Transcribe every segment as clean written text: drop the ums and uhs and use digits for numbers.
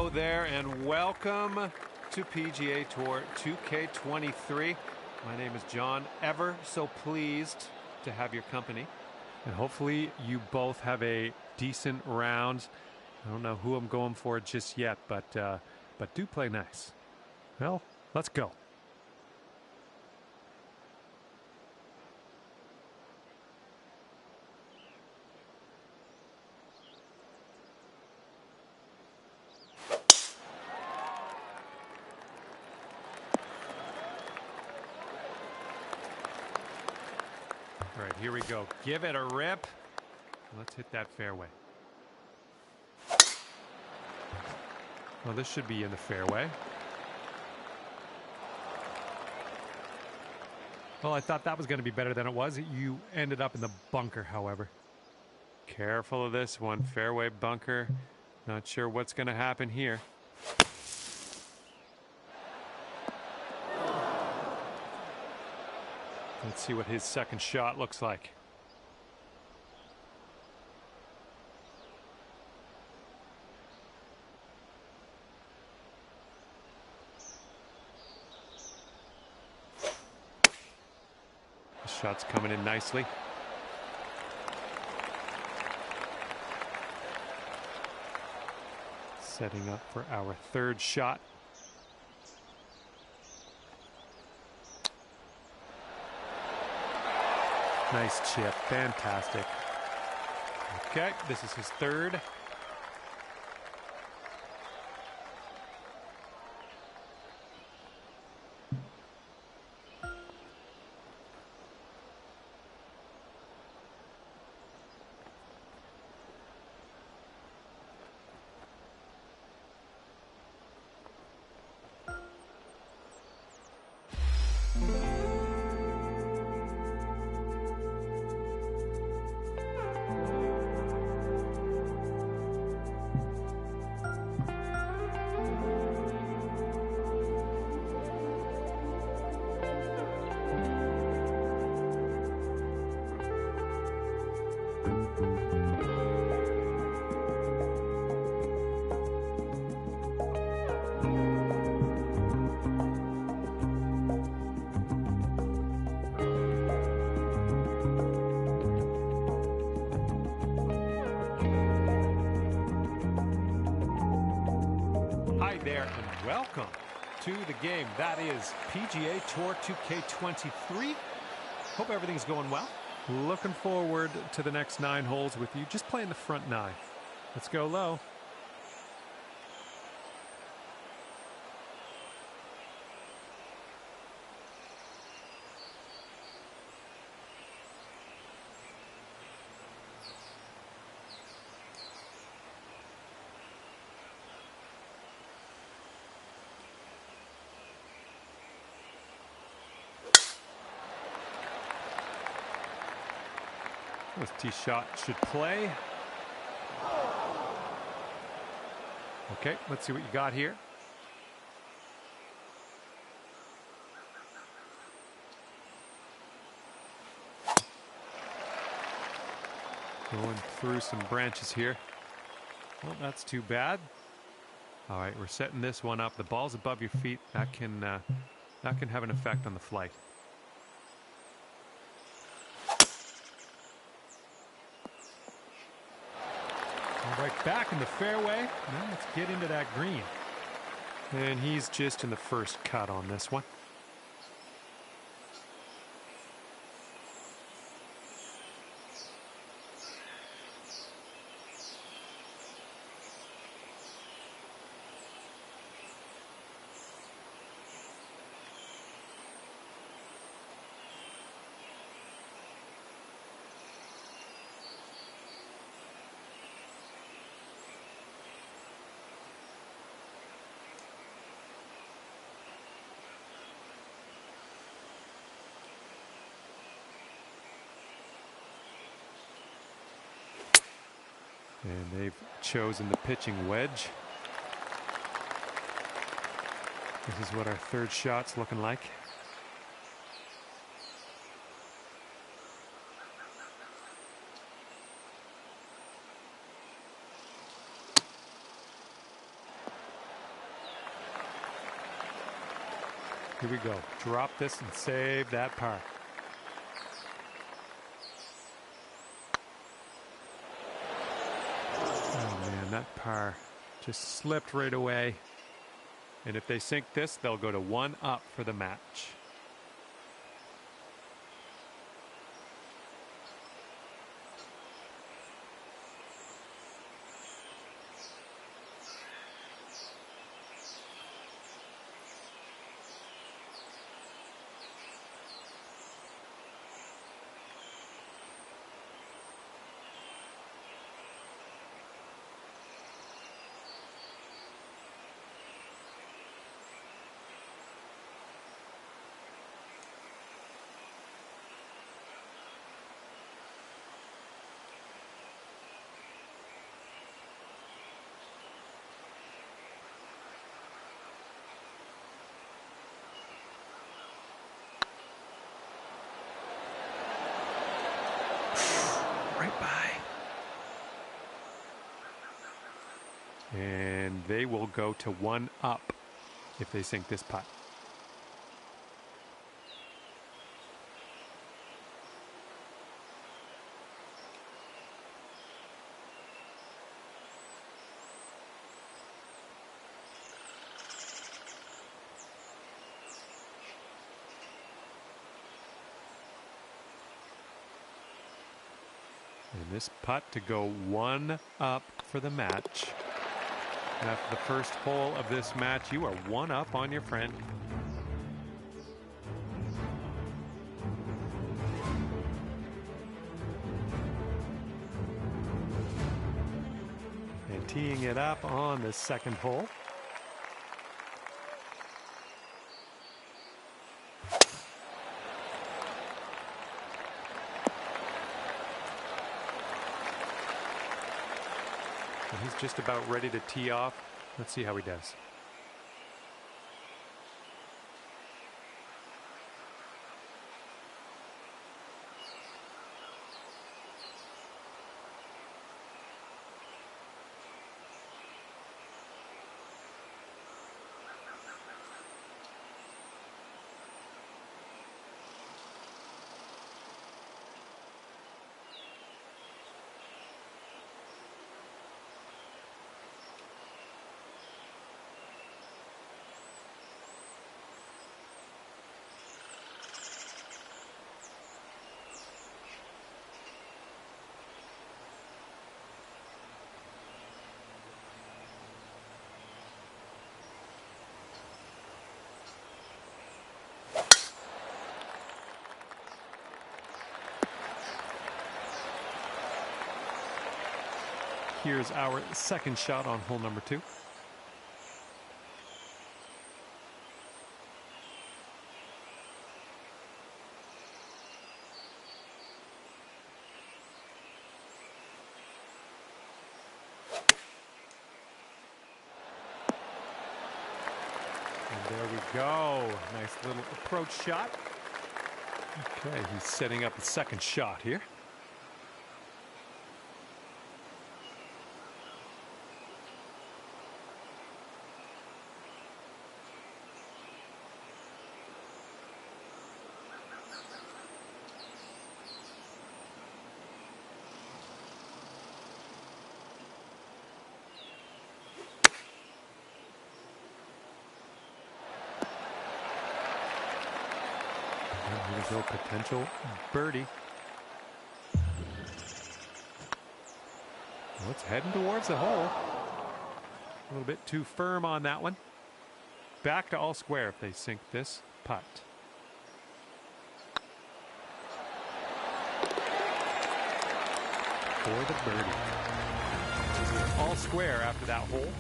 Hello there and welcome to PGA Tour 2K23. My name is John, ever so pleased to have your company. And hopefully you both have a decent round. I don't know who I'm going for just yet, but do play nice. Well, let's go. All right, here we go. Give it a rip. Let's hit that fairway. Well, this should be in the fairway. Well, I thought that was going to be better than it was. You ended up in the bunker, however. Careful of this one. Fairway bunker. Not sure what's going to happen here. Let's see what his second shot looks like. The shot's coming in nicely. Setting up for our third shot. Nice chip, fantastic. Okay, this is his third. Hi there and welcome to the game. That is PGA Tour 2K23. Hope everything's going well. Looking forward to the next 9 holes with you. Just playing the front 9. Let's go low. This tee shot should play. Okay, let's see what you got here. Going through some branches here. Well, that's too bad. All right, we're setting this one up. The ball's above your feet. That can have an effect on the flight. All right, back in the fairway. Now let's get into that green. And he's just in the first cut on this one. And they've chosen the pitching wedge. This is what our third shot's looking like. Here we go. Drop this and save that par. Oh man, that par just slipped right away. And if they sink this, they'll go to 1 up for the match. Right by. And they will go to 1 up if they sink this putt. And this putt to go 1 up for the match. After the first hole of this match, you are 1 up on your friend. And teeing it up on the second hole. He's just about ready to tee off. Let's see how he does. Here's our second shot on hole number 2. And there we go. Nice little approach shot. Okay, he's setting up the second shot here. Here's a potential birdie. Well, it's heading towards the hole. A little bit too firm on that one. Back to all square if they sink this putt. For the birdie. All square after that hole.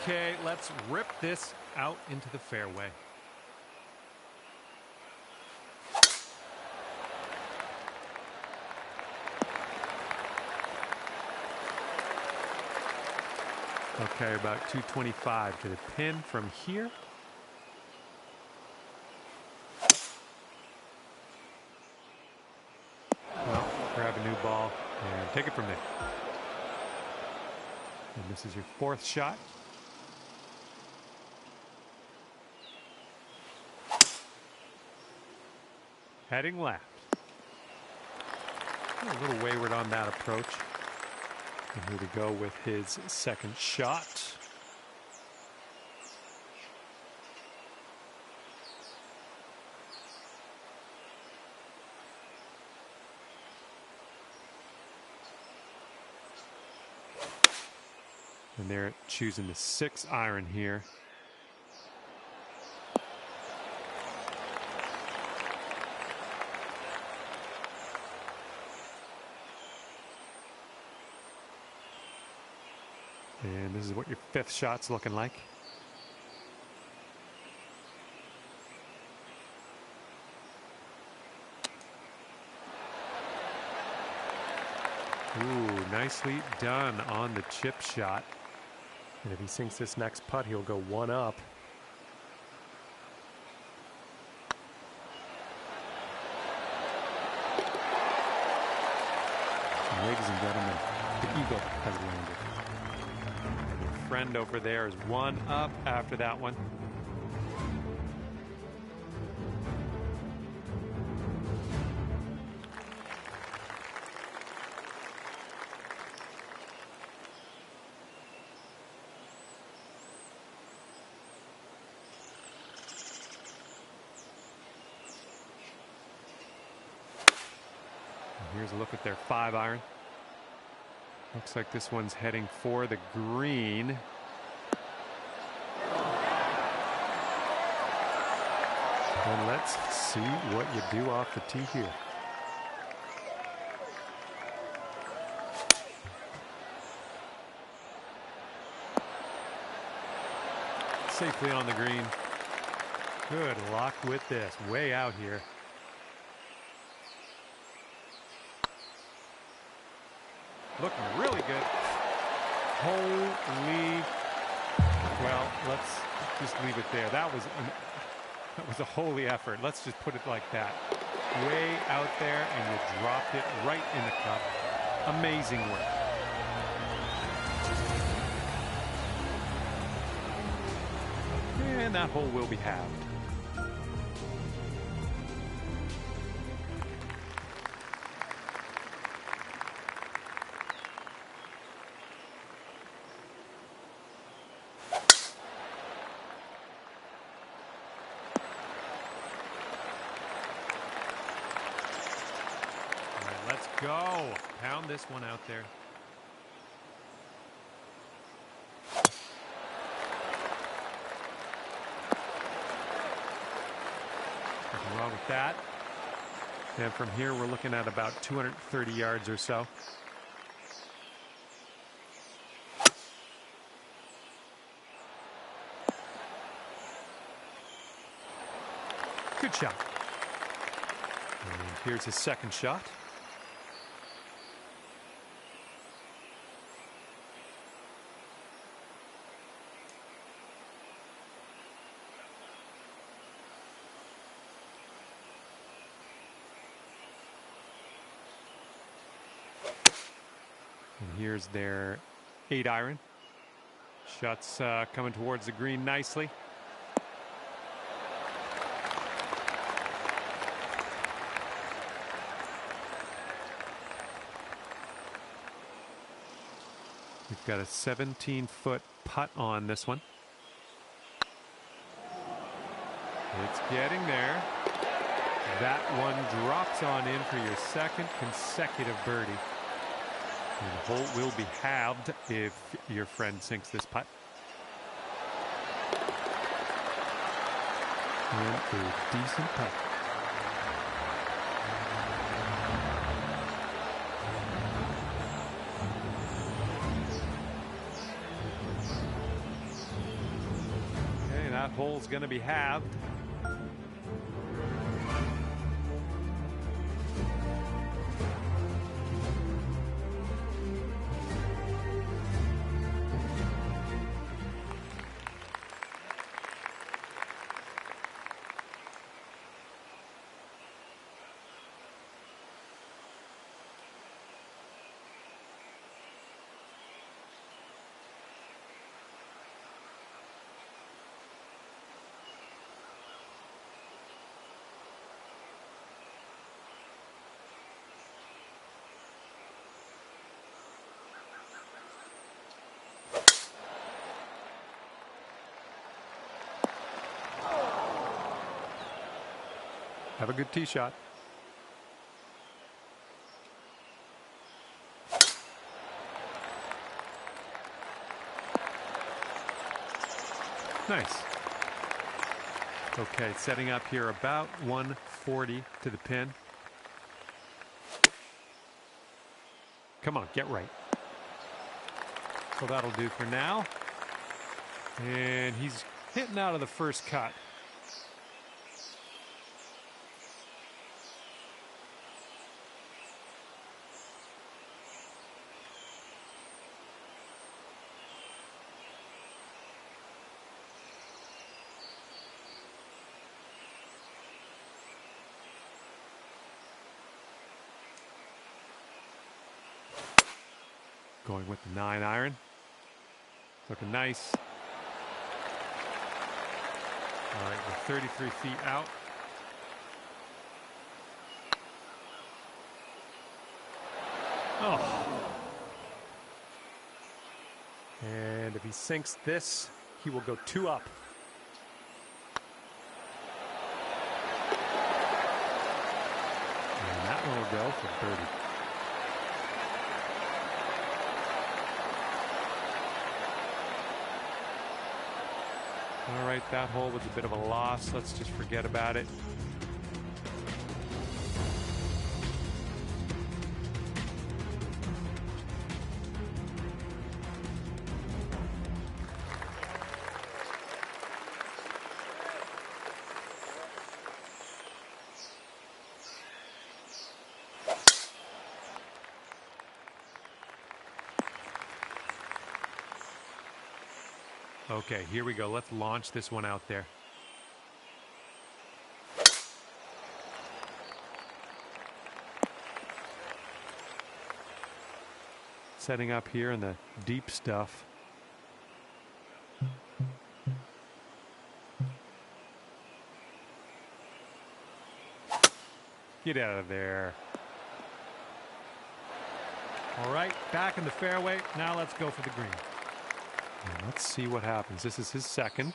Okay, let's rip this out into the fairway. Okay, about 225 to the pin from here. grab a new ball, and take it from there. And this is your fourth shot. Heading left. A little wayward on that approach. And here we go with his second shot. And they're choosing the 6-iron here. And this is what your fifth shot's looking like. Ooh, nicely done on the chip shot. And if he sinks this next putt, he'll go one up. And ladies and gentlemen, the eagle has landed. And your friend over there is one up after that one. Here's a look at their 5-iron. Looks like this one's heading for the green. And let's see what you do off the tee here. Safely on the green. Good luck with this. Way out here. Looking really good. Holy, well, let's just leave it there. That was a holy effort. Let's just put it like that. Way out there, and you dropped it right in the cup. Amazing work. And that hole will be halved. Let's go. Pound this one out there. Nothing wrong with that. And from here, we're looking at about 230 yards or so. Good shot. And here's his second shot. And here's their 8-iron. Shots coming towards the green nicely. We've got a 17-foot putt on this one. It's getting there. That one drops on in for your second consecutive birdie. And the hole will be halved if your friend sinks this putt. And a decent putt. Okay, that hole's going to be halved. Have a good tee shot. Nice. Okay, setting up here about 140 to the pin. Come on, get right. So that'll do for now. And he's hitting out of the first cut. Going with the 9-iron. Looking nice. All right, we're 33 feet out. Oh. And if he sinks this, he will go 2 up. And that one will go for 30. All right, that hole was a bit of a loss. Let's just forget about it. Okay, here we go. Let's launch this one out there. Setting up here in the deep stuff. Get out of there. All right, back in the fairway. Now let's go for the green. And let's see what happens. This is his second.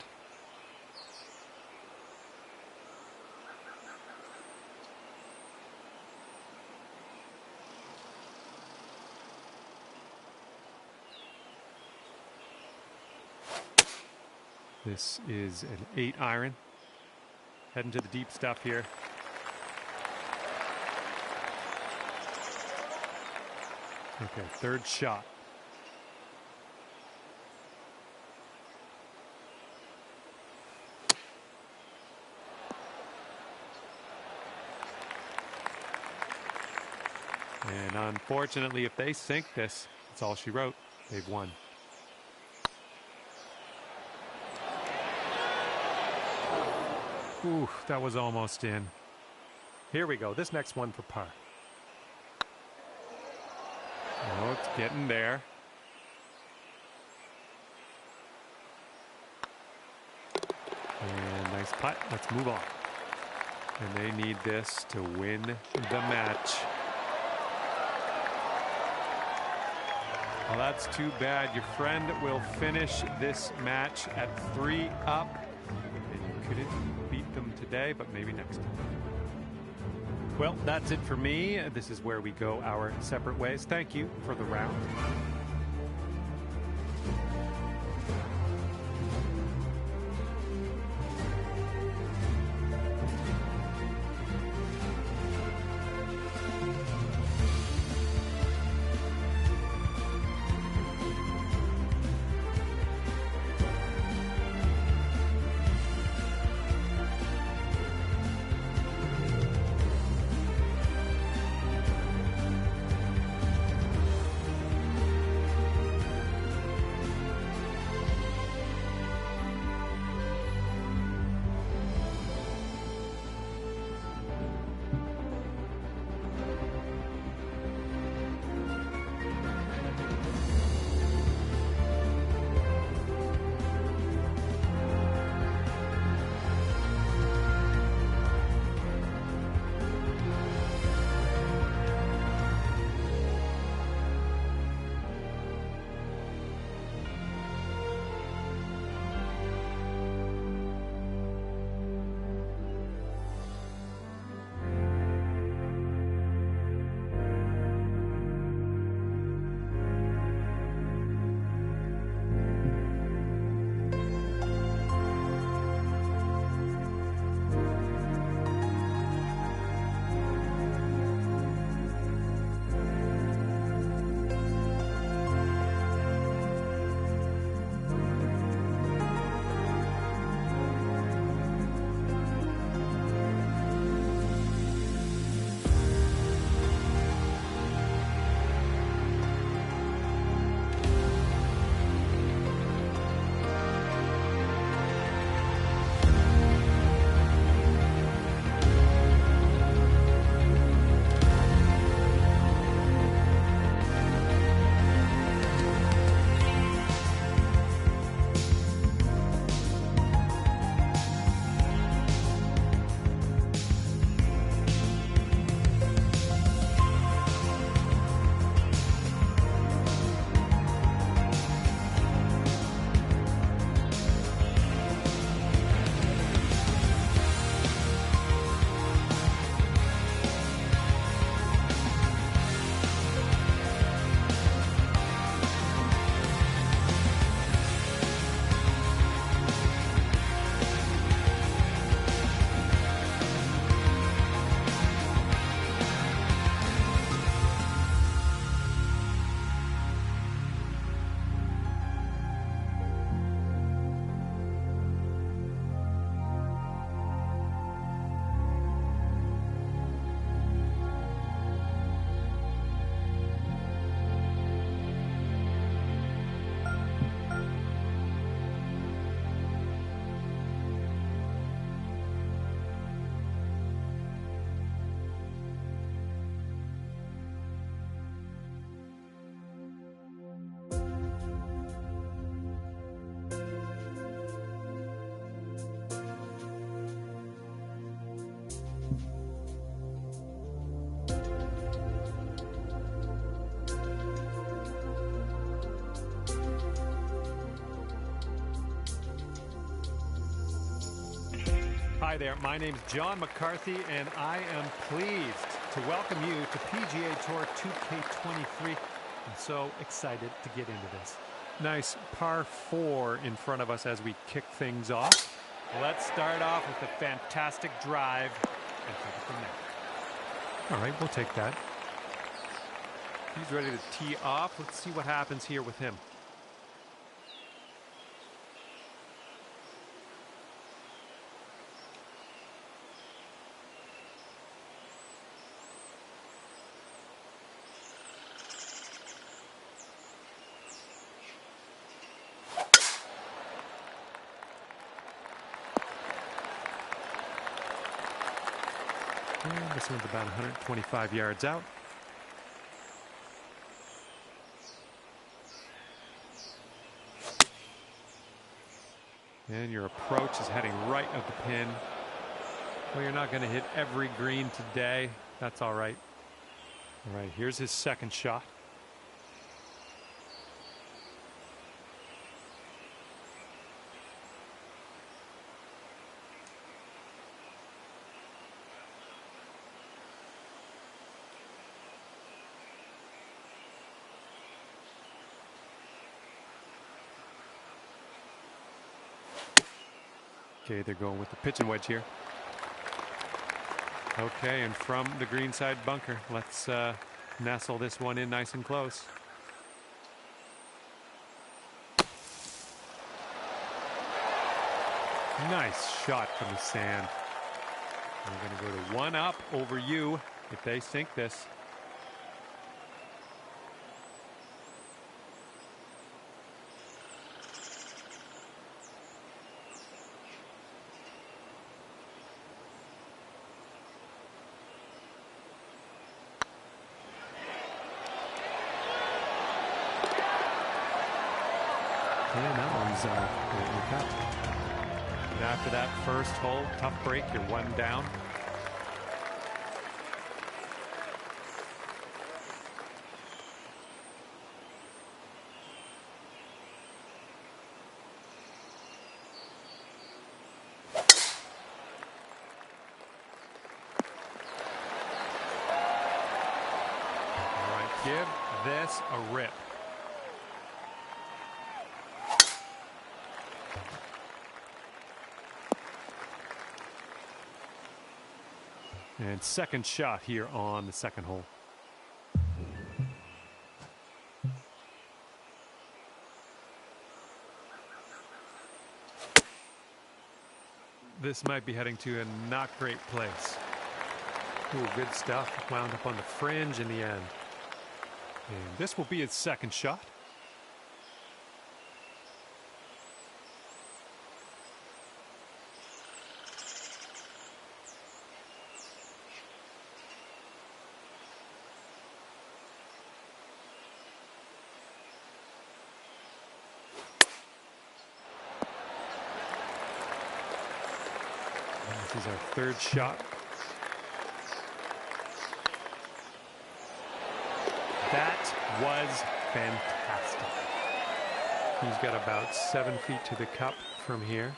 This is an 8-iron. Heading to the deep stuff here. Okay, third shot. And unfortunately, if they sink this, that's all she wrote. They've won. Ooh, that was almost in. Here we go. This next one for par. Oh, it's getting there. And nice putt. Let's move on. And they need this to win the match. Well, that's too bad. Your friend will finish this match at 3 up. And you couldn't beat them today, but maybe next time. Well, that's it for me. This is where we go our separate ways. Thank you for the round. Hi there, my name's John McCarthy, and I am pleased to welcome you to PGA Tour 2K23. I'm so excited to get into this. Nice par 4 in front of us as we kick things off. Let's start off with a fantastic drive and take it from there. All right, we'll take that. He's ready to tee off. Let's see what happens here with him. And this one's about 125 yards out. And your approach is heading right at the pin. Well, you're not going to hit every green today. That's all right. All right, here's his second shot. Okay, they're going with the pitching wedge here. Okay, and from the greenside bunker, let's nestle this one in nice and close. Nice shot from the sand. We're going to go to 1 up over you if they sink this. And that one's in the cup. And after that first hole, tough break, you're 1 down. All right, give this a rip. And second shot here on the second hole. This might be heading to a not great place. Ooh, good stuff. Wound up on the fringe in the end. And this will be his second shot. This is our third shot. That was fantastic. He's got about 7 feet to the cup from here.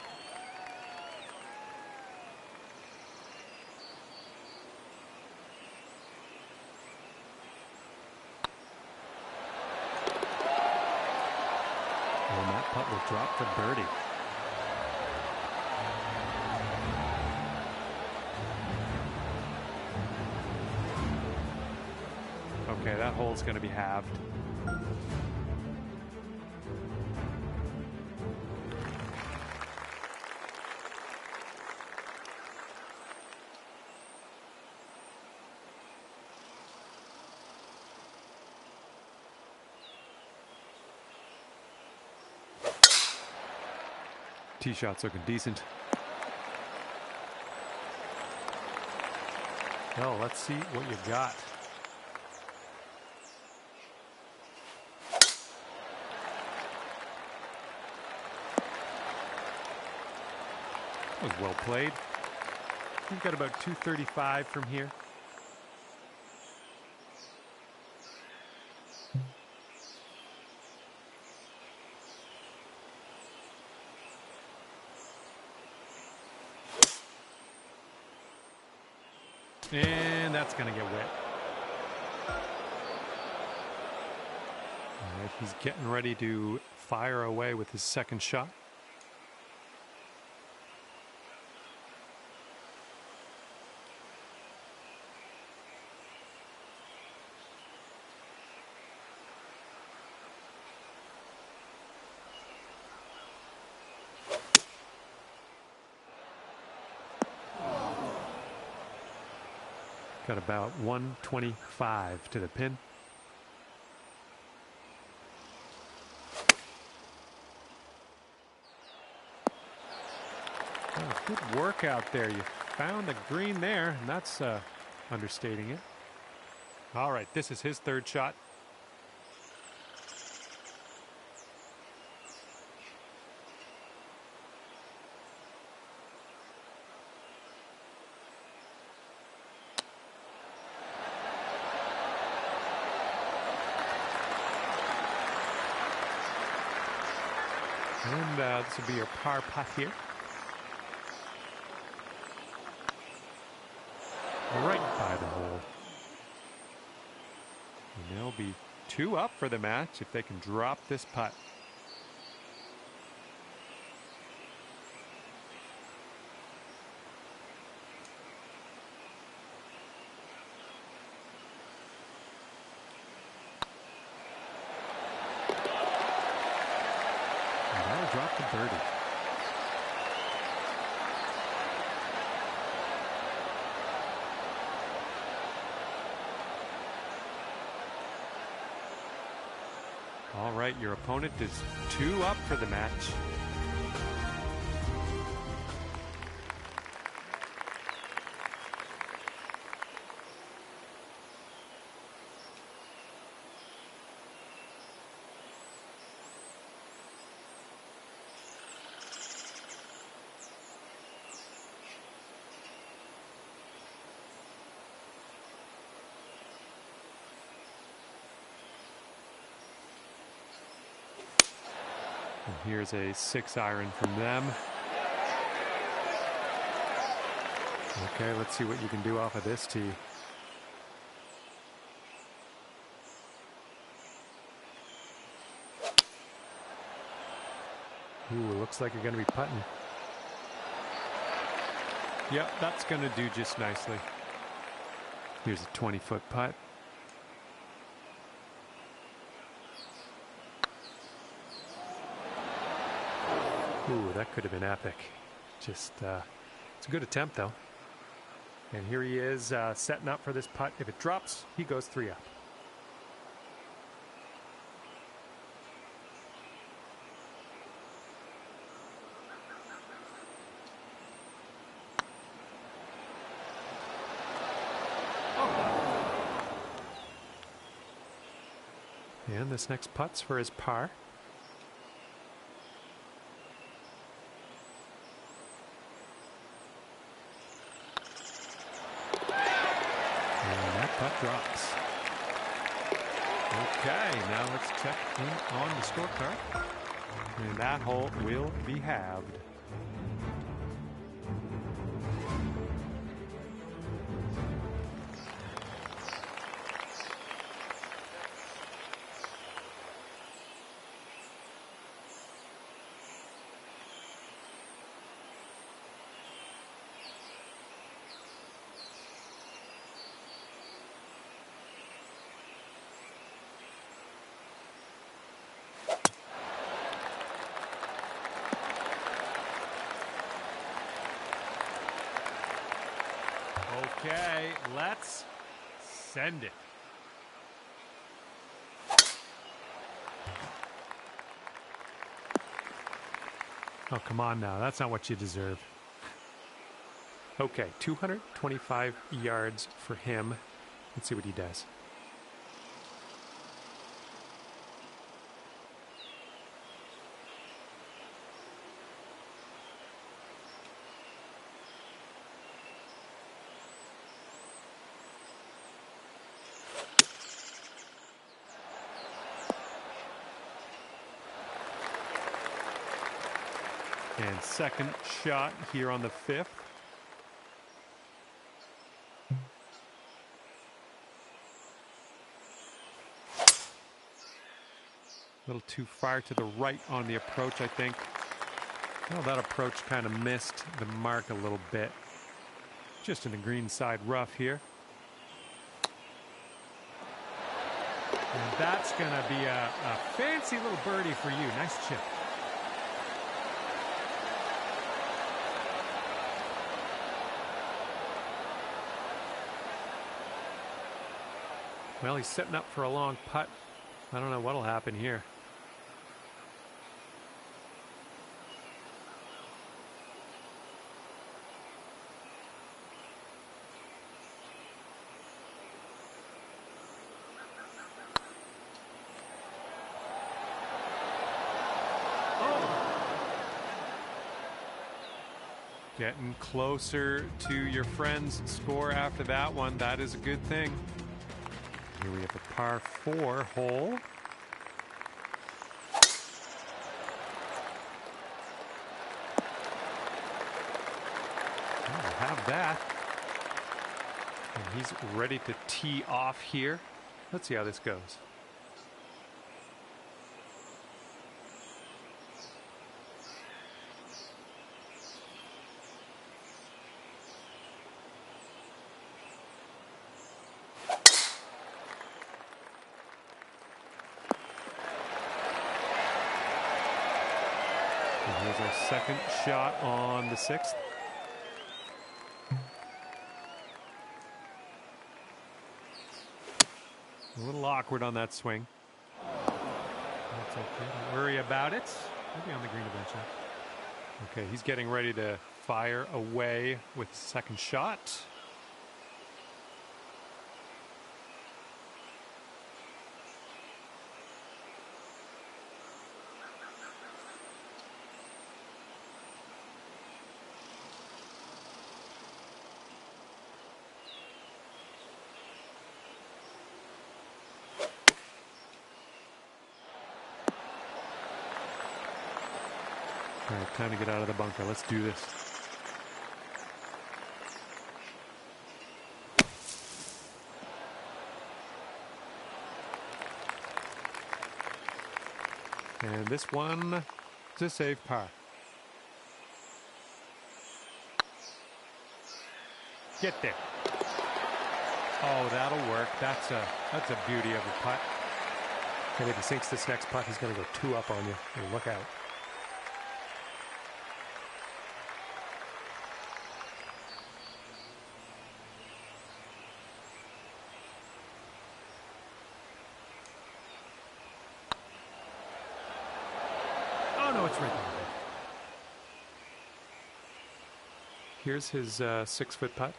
And that putt will drop for birdie. Okay, that hole's going to be halved. Tee shot's looking decent. Well, let's see what you got. That was well played. We've got about 235 from here. And that's going to get wet. All right, he's getting ready to fire away with his second shot. Got about 125 to the pin. Oh, good work out there. You found the green there, and that's understating it. All right, this is his third shot. And this will be your par putt here. Right by the hole. And they'll be 2 up for the match if they can drop this putt. And that'll drop the birdie. All right, your opponent is 2 up for the match. And here's a 6-iron from them. Okay, let's see what you can do off of this tee. Ooh, looks like you're going to be putting. Yep, that's going to do just nicely. Here's a 20-foot putt. Ooh, that could have been epic. Just, it's a good attempt, though. And here he is setting up for this putt. If it drops, he goes 3 up. And this next putt's for his par. Putt drops. Okay, now let's check in on the scorecard. And that hole will be halved. Okay, let's send it. Oh, come on now. That's not what you deserve. Okay, 225 yards for him. Let's see what he does. And second shot here on the 5th. little too far to the right on the approach, I think. Well, that approach kind of missed the mark a little bit. Just in the green side rough here. And that's going to be a fancy little birdie for you. Nice chip. Well, he's setting up for a long putt. I don't know what'll happen here. Getting closer to your friend's score after that one. That is a good thing. Here we have a par 4 hole. We'll have that. And he's ready to tee off here. Let's see how this goes. Here's our second shot on the 6th. A little awkward on that swing. That's okay. Don't worry about it. We'll be on the green eventually. Okay, he's getting ready to fire away with the second shot. All right, time to get out of the bunker. Let's do this. And this one is a safe par. Get there. Oh, that'll work. That's a beauty of a putt. And if he sinks this next putt, he's going to go 2 up on you. Hey, look out. No, it's right there. Here's his 6-foot putt.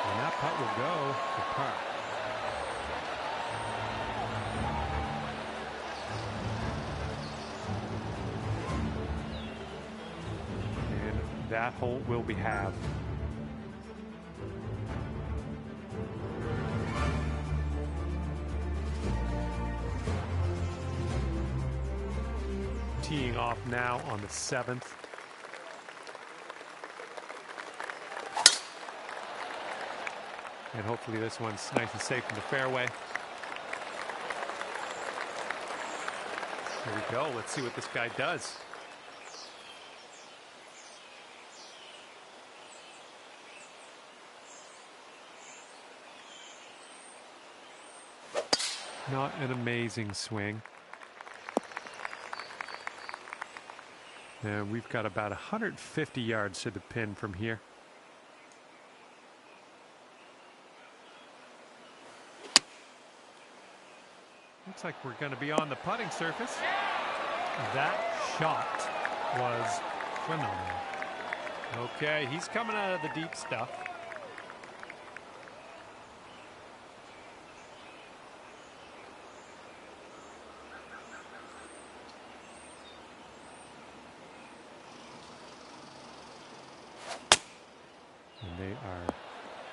And that putt will go for par. And that hole will be halved. Teeing off now on the 7th. And hopefully this one's nice and safe in the fairway. Here we go. Let's see what this guy does. Not an amazing swing. And we've got about 150 yards to the pin from here. Looks like we're going to be on the putting surface. That shot was phenomenal. Okay, he's coming out of the deep stuff. And they are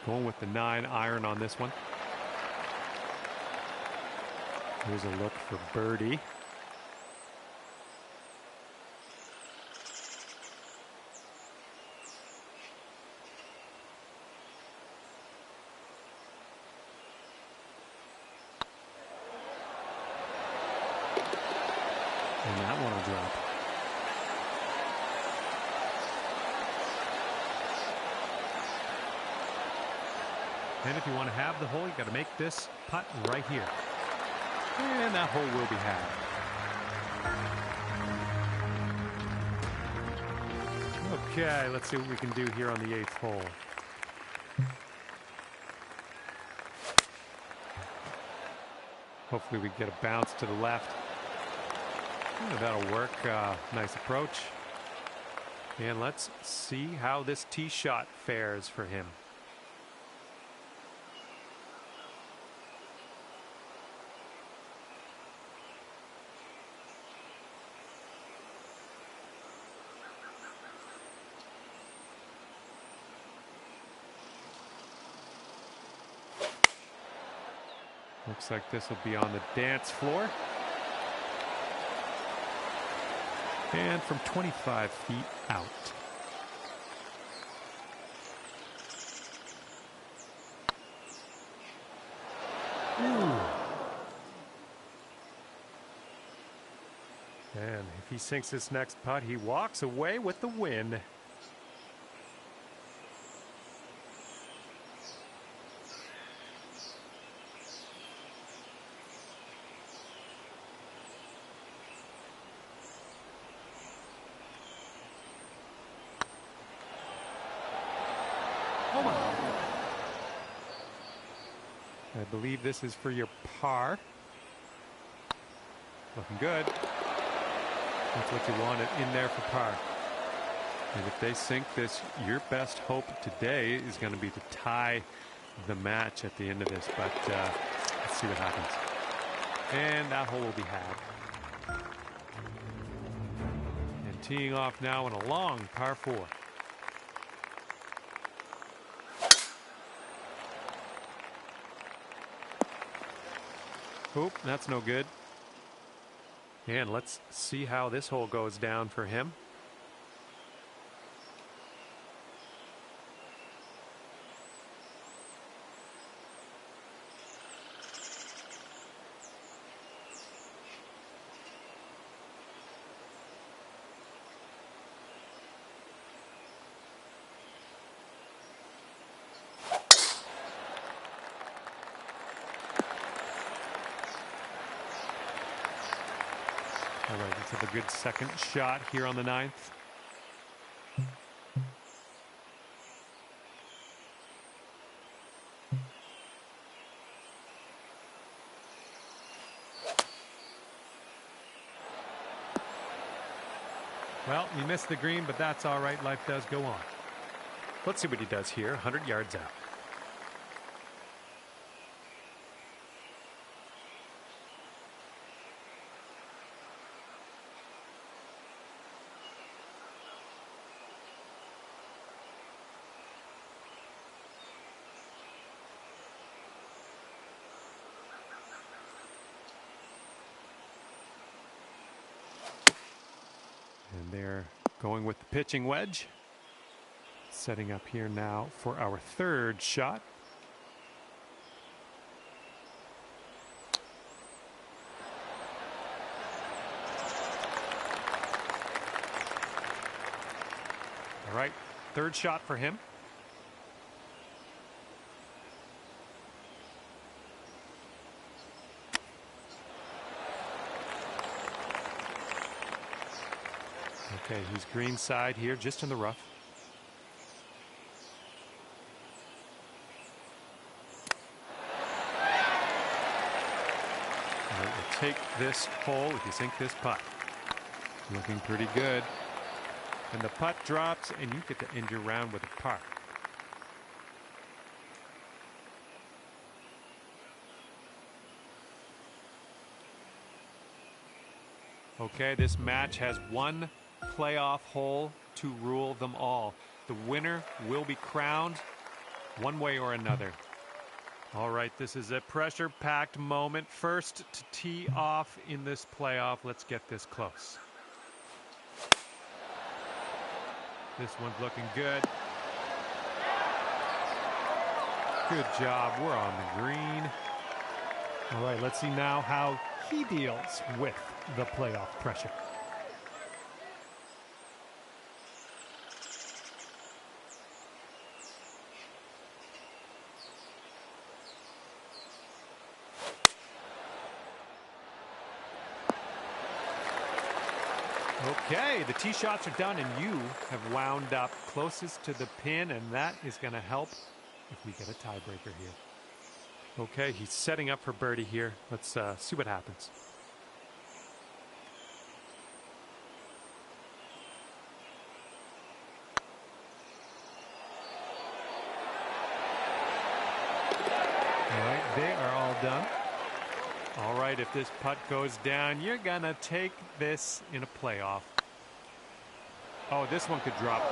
going with the 9-iron on this one. Here's a look for birdie. And if you want to have the hole, you got to make this putt right here. And that hole will be had. Okay, let's see what we can do here on the 8th hole. Hopefully we get a bounce to the left. Oh, that'll work. Nice approach. And let's see how this tee shot fares for him. Looks like this will be on the dance floor. And from 25 feet out. Ooh. And if he sinks this next putt, he walks away with the win. I believe this is for your par. Looking good. That's what you want it in there for par. And if they sink this, your best hope today is going to be to tie the match at the end of this. But let's see what happens. And that hole will be had. And teeing off now in a long par 4. Oop, that's no good. And let's see how this hole goes down for him. All right, let's have a good second shot here on the 9th. Well, he missed the green, but that's all right. Life does go on. Let's see what he does here, 100 yards out. And they're going with the pitching wedge. Setting up here now for our 3rd shot. All right, 3rd shot for him. Okay, he's green side here, just in the rough. All right, we'll take this hole if you sink this putt. Looking pretty good. And the putt drops, and you get to end your round with a par. Okay, this match has one playoff hole to rule them all. The winner will be crowned one way or another. All right, this is a pressure-packed moment. First to tee off in this playoff. Let's get this close. This one's looking good. Good job. We're on the green. All right, let's see now how he deals with the playoff pressure. Okay, the tee shots are done, and you have wound up closest to the pin, and that is going to help if we get a tiebreaker here. Okay, he's setting up for birdie here. Let's see what happens. All right, they are all done. All right, if this putt goes down, you're going to take this in a playoff. Oh, this one could drop.